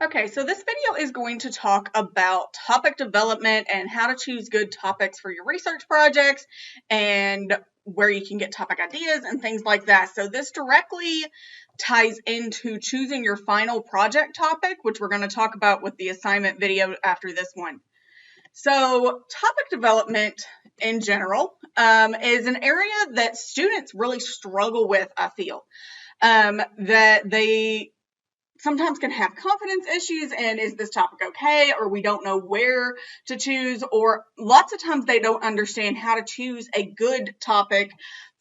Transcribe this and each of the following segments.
Okay, so this video is going to talk about topic development and how to choose good topics for your research projects and where you can get topic ideas and things like that. So this directly ties into choosing your final project topic, which we're going to talk about with the assignment video after this one. So topic development in general is an area that students really struggle with, I feel, that they sometimes can have confidence issues and is this topic okay, or we don't know where to choose, or lots of times they don't understand how to choose a good topic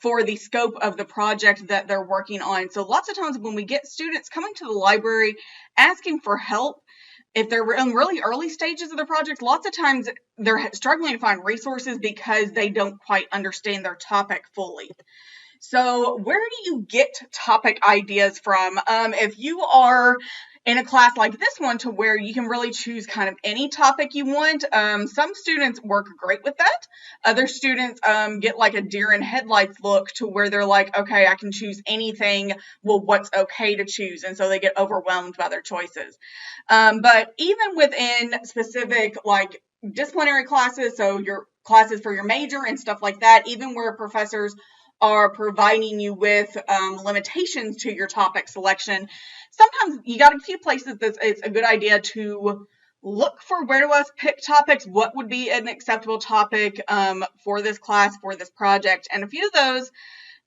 for the scope of the project that they're working on. So lots of times when we get students coming to the library asking for help, if they're in really early stages of the project, lots of times they're struggling to find resources because they don't quite understand their topic fully. So where do you get topic ideas from? If you are in a class like this one to where you can really choose kind of any topic you want, some students work great with that. Other students get like a deer in headlights look to where they're like, okay, I can choose anything. Well, what's okay to choose? And so they get overwhelmed by their choices. But even within specific like disciplinary classes, so your classes for your major and stuff like that, even where professors are providing you with limitations to your topic selection, sometimes you got a few places that it's a good idea to look for where do I pick topics, what would be an acceptable topic for this class, for this project. And a few of those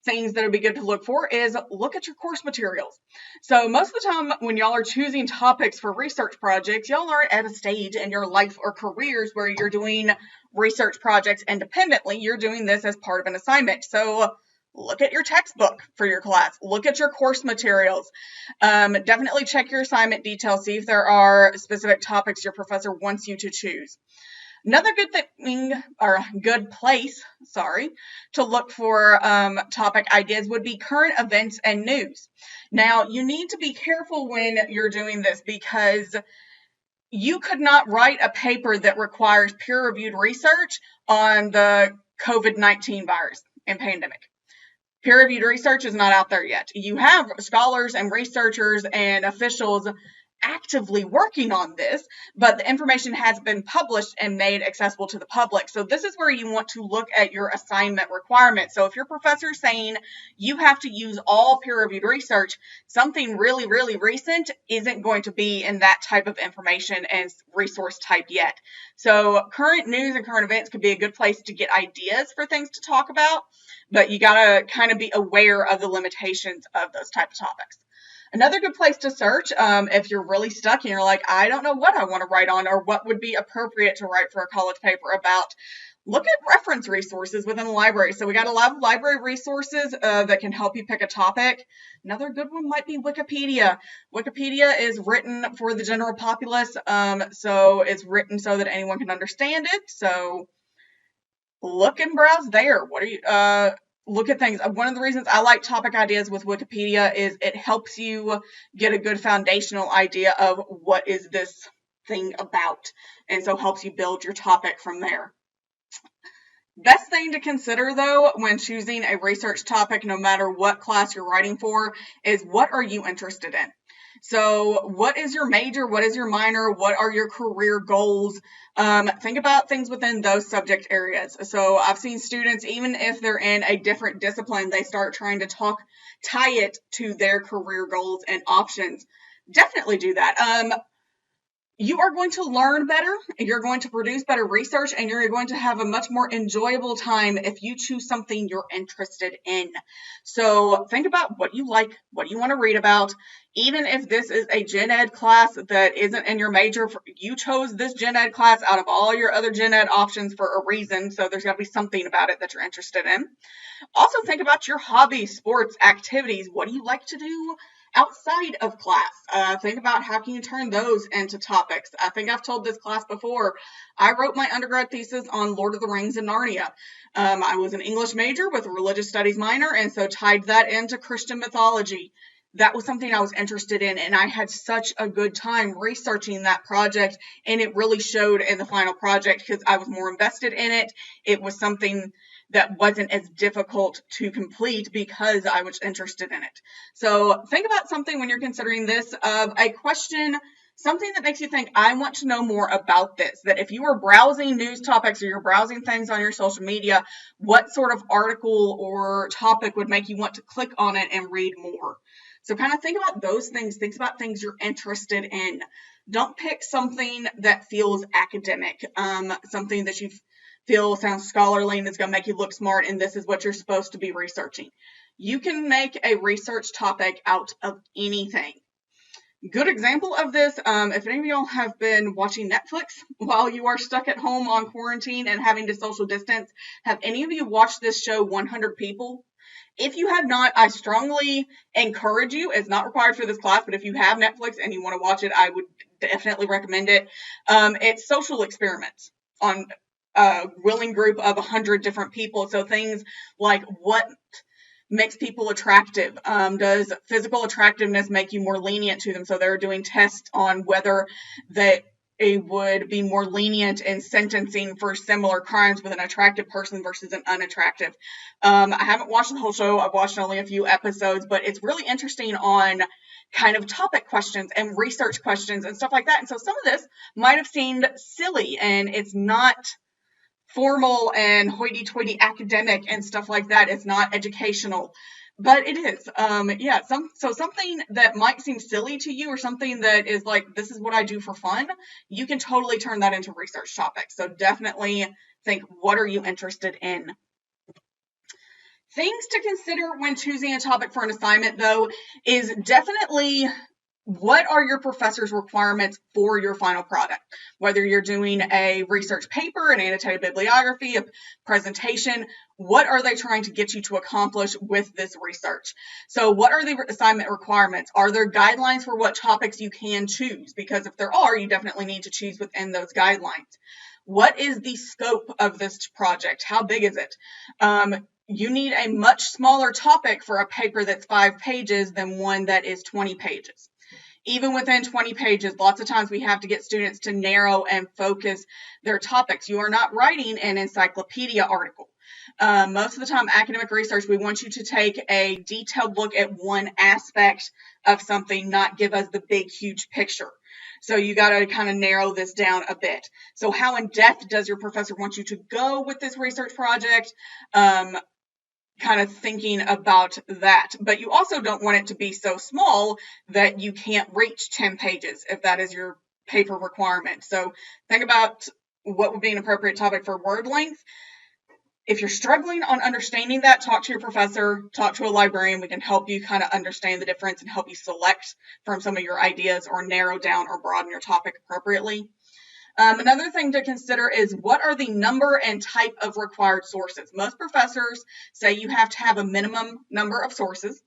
things that would be good to look for is look at your course materials. So most of the time when y'all are choosing topics for research projects, y'all are at a stage in your life or careers where you're doing research projects independently. You're doing this as part of an assignment. So look at your textbook for your class. Look at your course materials. Definitely check your assignment details. See if there are specific topics your professor wants you to choose. Another good thing, or good place, to look for topic ideas would be current events and news. Now, you need to be careful when you're doing this because you could not write a paper that requires peer-reviewed research on the COVID-19 virus and pandemic. Peer-reviewed research is not out there yet. You have scholars and researchers and officials actively working on this, but the information has been published and made accessible to the public. So this is where you want to look at your assignment requirements. So if your professor is saying you have to use all peer-reviewed research, something really, really recent isn't going to be in that type of information and resource type yet. So current news and current events could be a good place to get ideas for things to talk about, but you got to kind of be aware of the limitations of those type of topics. Another good place to search, if you're really stuck and you're like, I don't know what I want to write on or what would be appropriate to write for a college paper about, look at reference resources within the library. So we got a lot of library resources that can help you pick a topic. Another good one might be Wikipedia. Wikipedia is written for the general populace, so it's written so that anyone can understand it. So look and browse there. What are you? Look at things. One of the reasons I like topic ideas with Wikipedia is it helps you get a good foundational idea of what is this thing about, and so helps you build your topic from there. Best thing to consider, though, when choosing a research topic, no matter what class you're writing for, is what are you interested in? So what is your major? What is your minor? What are your career goals? Think about things within those subject areas. So I've seen students, even if they're in a different discipline, they start trying to tie it to their career goals and options. Definitely do that. You are going to learn better, you're going to produce better research, and you're going to have a much more enjoyable time if you choose something you're interested in. So think about what you like, what you want to read about. Even if this is a gen ed class that isn't in your major, you chose this gen ed class out of all your other gen ed options for a reason, so there's got to be something about it that you're interested in. Also think about your hobbies, sports, activities. What do you like to do outside of class? Think about how can you turn those into topics. I think I've told this class before. I wrote my undergrad thesis on Lord of the Rings and Narnia. I was an English major with a religious studies minor, and so tied that into Christian mythology. That was something I was interested in, and I had such a good time researching that project, and it really showed in the final project because I was more invested in it. It was something that wasn't as difficult to complete because I was interested in it. So think about something when you're considering this of a question something that makes you think, I want to know more about this. That if you are browsing news topics or you're browsing things on your social media, what sort of article or topic would make you want to click on it and read more? So kind of think about those things. Think about things you're interested in. Don't pick something that feels academic, something that you feel sounds scholarly and is going to make you look smart, and this is what you're supposed to be researching. You can make a research topic out of anything. Good example of this, if any of y'all have been watching Netflix while you are stuck at home on quarantine and having to social distance, have any of you watched this show 100 People? If you have not, I strongly encourage you. It's not required for this class, but if you have Netflix and you want to watch it, I would definitely recommend it. It's social experiments on a willing group of 100 different people. So things like, what makes people attractive? Does physical attractiveness make you more lenient to them? So they're doing tests on whether they would be more lenient in sentencing for similar crimes with an attractive person versus an unattractive. I haven't watched the whole show. I've watched only a few episodes, but it's really interesting on kind of topic questions and research questions and stuff like that. And so some of this might have seemed silly, and it's not formal and hoity-toity academic and stuff like that. It's not educational, but it is. Something that might seem silly to you, or something that is like, this is what I do for fun, you can totally turn that into research topics. So definitely think, what are you interested in? Things to consider when choosing a topic for an assignment, though, is definitely, what are your professor's requirements for your final product? Whether you're doing a research paper, an annotated bibliography, a presentation, what are they trying to get you to accomplish with this research? So what are the assignment requirements? Are there guidelines for what topics you can choose? Because if there are, you definitely need to choose within those guidelines. What is the scope of this project? How big is it? You need a much smaller topic for a paper that's 5 pages than one that is 20 pages. Even within 20 pages, lots of times we have to get students to narrow and focus their topics. You are not writing an encyclopedia article. Most of the time, academic research, we want you to take a detailed look at one aspect of something, not give us the big, huge picture. So you got to kind of narrow this down a bit. So how in depth does your professor want you to go with this research project? Kind of thinking about that. But you also don't want it to be so small that you can't reach 10 pages if that is your paper requirement. So think about what would be an appropriate topic for word length. If you're struggling on understanding that, talk to your professor, talk to a librarian. We can help you kind of understand the difference and help you select from some of your ideas, or narrow down or broaden your topic appropriately. Another thing to consider is, what are the number and type of required sources? Most professors say you have to have a minimum number of sources,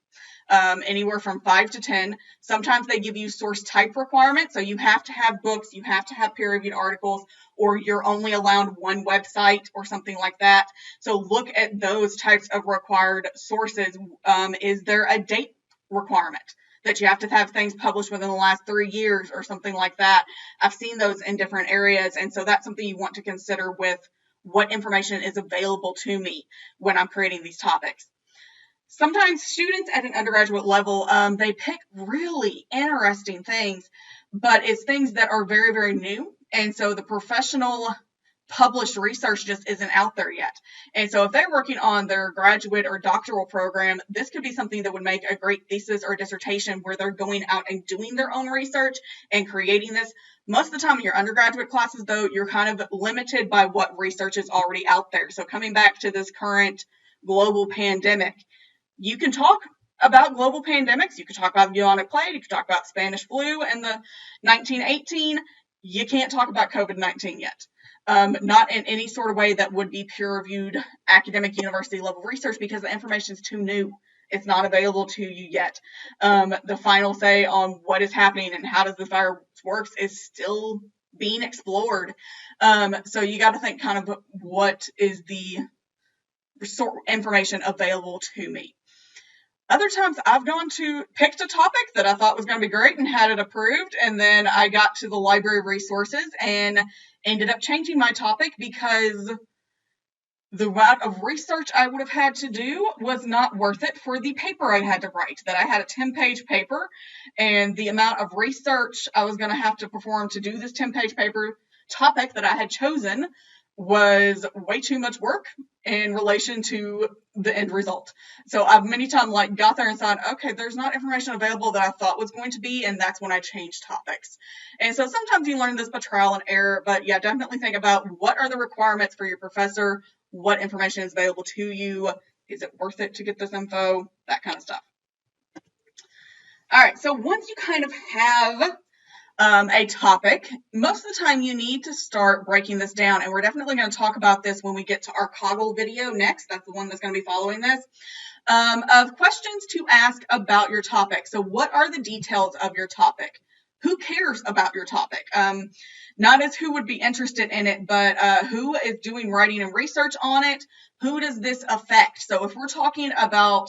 anywhere from 5 to 10. Sometimes they give you source type requirements, so you have to have books, you have to have peer-reviewed articles, or you're only allowed one website or something like that. So look at those types of required sources. Is there a date requirement that you have to have things published within the last 3 years or something like that? I've seen those in different areas, and so that's something you want to consider with what information is available to me when I'm creating these topics. Sometimes students at an undergraduate level, they pick really interesting things, but it's things that are very, very new, and so the professional published research just isn't out there yet. And so if they're working on their graduate or doctoral program, this could be something that would make a great thesis or dissertation, where they're going out and doing their own research and creating this. Most of the time in your undergraduate classes, though, you're kind of limited by what research is already out there. So coming back to this current global pandemic, you can talk about global pandemics. You can talk about bubonic plague. You can talk about Spanish flu and the 1918. You can't talk about COVID-19 yet. Not in any sort of way that would be peer-reviewed academic university level research, because the information is too new. It's not available to you yet. The final say on what is happening and how does the virus works is still being explored. So you got to think kind of, what is the information available to me? Other times I've picked a topic that I thought was going to be great and had it approved, and then I got to the library resources and ended up changing my topic because the amount of research I would have had to do was not worth it for the paper I had to write. That I had a 10-page paper, and the amount of research I was going to have to perform to do this 10-page paper topic that I had chosen was way too much work in relation to the end result. So I've many times got there and thought, okay, there's not information available that I thought was going to be, and that's when I changed topics. And so sometimes you learn this by trial and error, but yeah, definitely think about what are the requirements for your professor, what information is available to you, is it worth it to get this info, that kind of stuff. All right, so once you kind of have a topic, most of the time you need to start breaking this down, and we're definitely going to talk about this when we get to our Coggle video next. That's the one that's going to be following this, of questions to ask about your topic. So what are the details of your topic? Who cares about your topic? Not as who would be interested in it, but who is doing writing and research on it? Who does this affect? So if we're talking about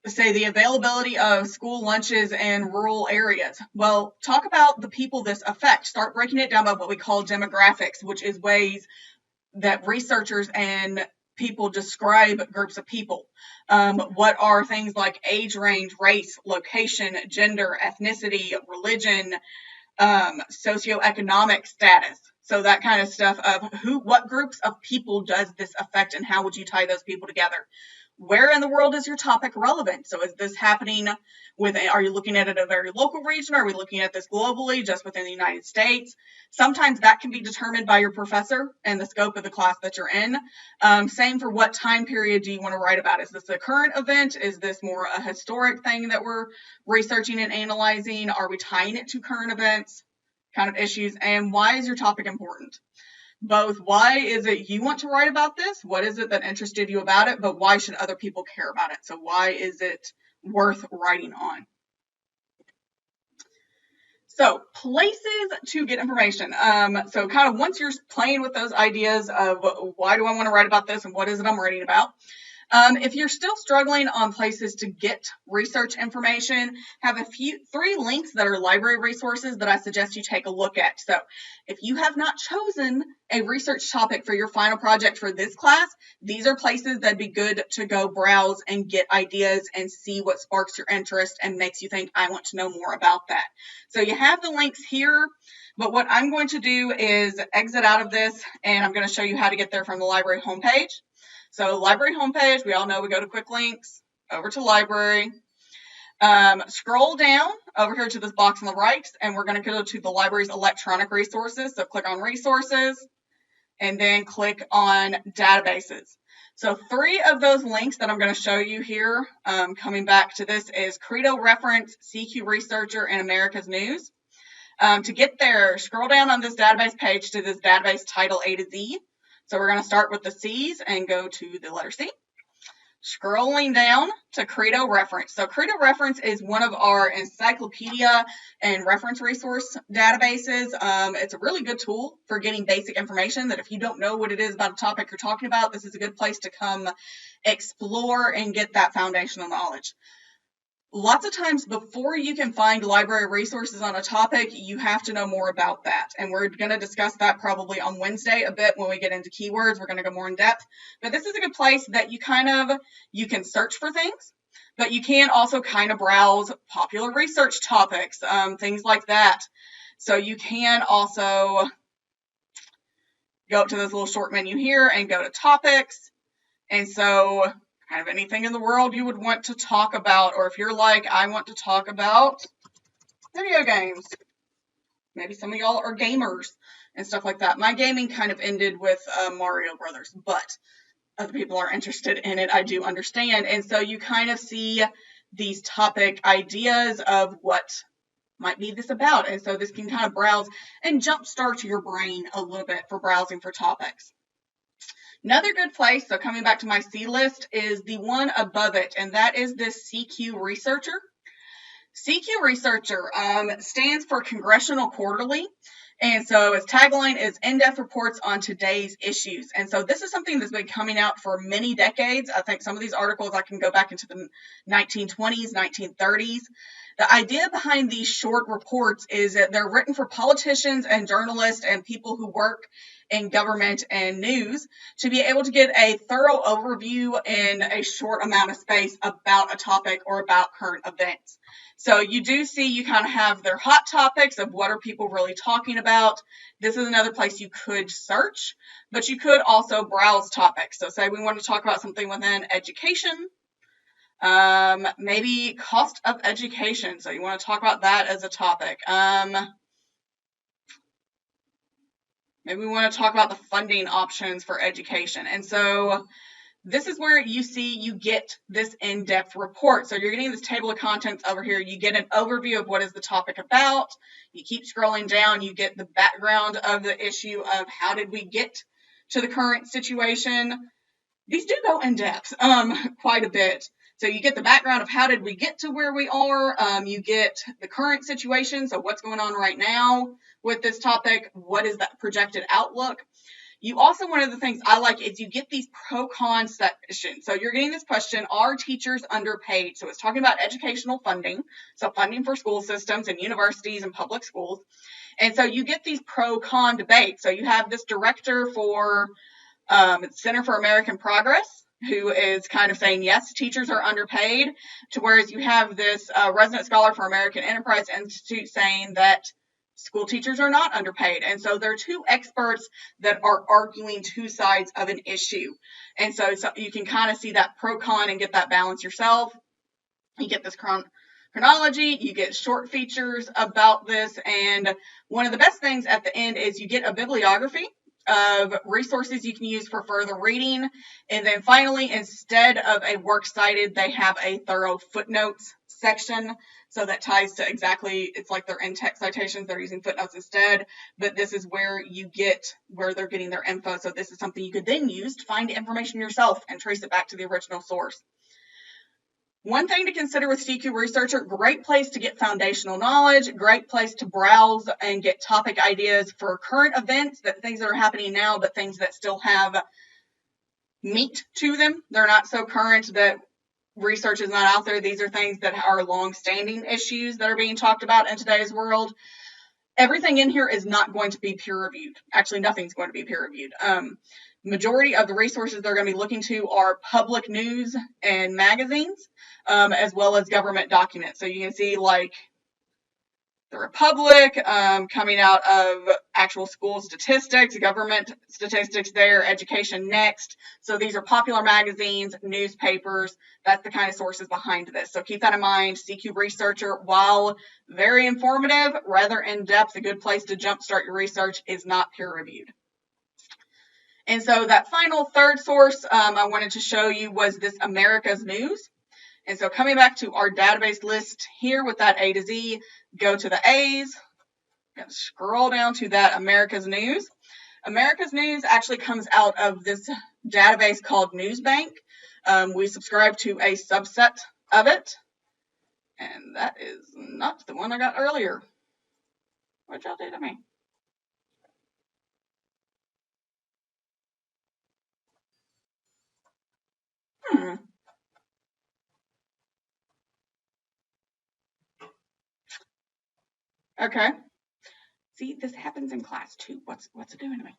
say the availability of school lunches in rural areas. Well, talk about the people this affects. Start breaking it down by what we call demographics, which is ways that researchers and people describe groups of people. What are things like age range, race, location, gender, ethnicity, religion, socioeconomic status. So that kind of stuff of what groups of people does this affect, and how would you tie those people together? Where in the world is your topic relevant? So is this happening are you looking at it at a very local region? Are we looking at this globally, just within the United States? Sometimes that can be determined by your professor and the scope of the class that you're in. Same for what time period do you want to write about? Is this a current event? Is this more a historic thing that we're researching and analyzing? Are we tying it to current events kind of issues? And why is your topic important? Both why is it you want to write about this? What is it that interested you about it? But why should other people care about it? So why is it worth writing on? So places to get information. So kind of once you're playing with those ideas of why do I want to write about this and what is it I'm writing about, if you're still struggling on places to get research information, have three links that are library resources that I suggest you take a look at. So if you have not chosen a research topic for your final project for this class, these are places that'd be good to go browse and get ideas and see what sparks your interest and makes you think, I want to know more about that. So you have the links here, but what I'm going to do is exit out of this, and I'm going to show you how to get there from the library homepage. So library homepage, we all know we go to quick links, over to library, scroll down over here to this box on the right, and we're going to go to the library's electronic resources. So click on resources, and then click on databases. So three of those links that I'm going to show you here, coming back to this, is Credo Reference, CQ Researcher, and America's News. To get there, scroll down on this database page to this database title A to Z. So we're going to start with the C's and go to the letter C. Scrolling down to Credo Reference. So Credo Reference is one of our encyclopedia and reference resource databases. It's a really good tool for getting basic information that if you don't know what it is about a topic you're talking about, this is a good place to come explore and get that foundational knowledge. Lots of times before you can find library resources on a topic, you have to know more about that. And we're going to discuss that probably on Wednesday a bit when we get into keywords. We're going to go more in depth. But this is a good place that you can search for things, but you can also kind of browse popular research topics, things like that. So you can also go up to this little short menu here and go to topics. And so kind of anything in the world you would want to talk about, or if you're like, I want to talk about video games. Maybe some of y'all are gamers and stuff like that. My gaming kind of ended with Mario Brothers, but other people are interested in it. I do understand. And so you kind of see these topic ideas of what might be this about. And so this can kind of browse and jumpstart your brain a little bit for browsing for topics. Another good place, so coming back to my C list, is the one above it, and that is this CQ Researcher. CQ Researcher stands for Congressional Quarterly, and so its tagline is in-depth reports on today's issues. And so this is something that's been coming out for many decades. I think some of these articles I can go back into the 1920s, 1930s. The idea behind these short reports is that they're written for politicians and journalists and people who work in government and news to be able to get a thorough overview in a short amount of space about a topic or about current events. So you do see you kind of have their hot topics of what are people really talking about. This is another place you could search, but you could also browse topics. So say we want to talk about something within education. Maybe cost of education. So you want to talk about that as a topic. Maybe we want to talk about the funding options for education. And so this is where you see you get this in-depth report. So you're getting this table of contents over here. You get an overview of what is the topic about. You keep scrolling down. You get the background of the issue of how did we get to the current situation. These do go in depth quite a bit. So you get the background of how did we get to where we are. You get the current situation. So what's going on right now with this topic? What is that projected outlook? You also, one of the things I like is you get these pro-con sections. So you're getting this question, are teachers underpaid? So it's talking about educational funding. So funding for school systems and universities and public schools. And so you get these pro-con debates. So you have this director for Center for American Progress, who is kind of saying, yes, teachers are underpaid, to whereas you have this resident scholar for American Enterprise Institute saying that school teachers are not underpaid. And so there are two experts that are arguing two sides of an issue. And so you can kind of see that pro-con and get that balance yourself. You get this chronology, you get short features about this, and one of the best things at the end is you get a bibliography of resources you can use for further reading. And then finally, instead of a works cited, they have a thorough footnotes section. So that ties to exactly, it's like their in-text citations, they're using footnotes instead, but this is where you get where they're getting their info. So this is something you could then use to find information yourself and trace it back to the original source. One thing to consider with CQ Researcher, great place to get foundational knowledge, great place to browse and get topic ideas for current events, things that are happening now, but things that still have meat to them. They're not so current that research is not out there. These are things that are long-standing issues that are being talked about in today's world. Everything in here is not going to be peer-reviewed. Actually, nothing's going to be peer-reviewed. Majority of the resources they're going to be looking to are public news and magazines, as well as government documents. So you can see like the Republic, coming out of actual school statistics, government statistics there, Education Next. So these are popular magazines, newspapers. That's the kind of sources behind this. So keep that in mind. CQ Researcher, while very informative, rather in-depth, a good place to jumpstart your research, is not peer-reviewed. And so that final third source I wanted to show you was this America's News. And so coming back to our database list here with that A to Z, go to the A's, scroll down to that America's News. America's News actually comes out of this database called Newsbank. We subscribe to a subset of it. And that is not the one I got earlier. What y'all do to me? Okay. See, this happens in class too. What's it doing to me?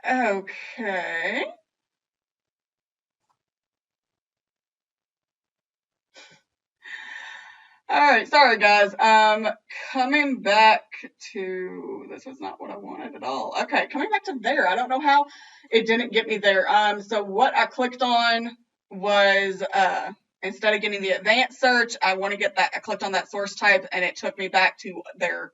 Okay. All right, sorry guys. Coming back to, this was not what I wanted at all. Okay, coming back to there. I don't know how it didn't get me there. So what I clicked on was, instead of getting the advanced search, I want to get that, I clicked on that source type and it took me back to their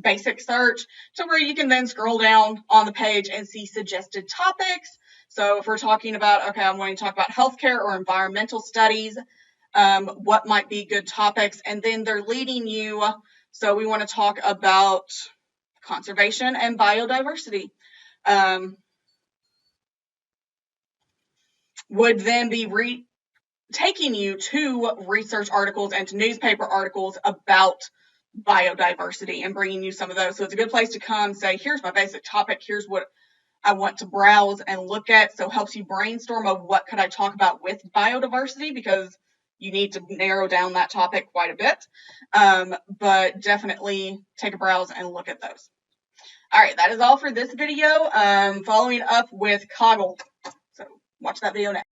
basic search to where you can then scroll down on the page and see suggested topics. So if we're talking about, okay, I'm wanting to talk about healthcare or environmental studies, what might be good topics, and then they're leading you. So we want to talk about conservation and biodiversity. Would then be taking you to research articles and to newspaper articles about biodiversity and bringing you some of those. So it's a good place to come say, here's my basic topic, here's what I want to browse and look at. So it helps you brainstorm of what could I talk about with biodiversity, because you need to narrow down that topic quite a bit. But definitely take a browse and look at those. All right, that is all for this video. Following up with Coggle. So watch that video next.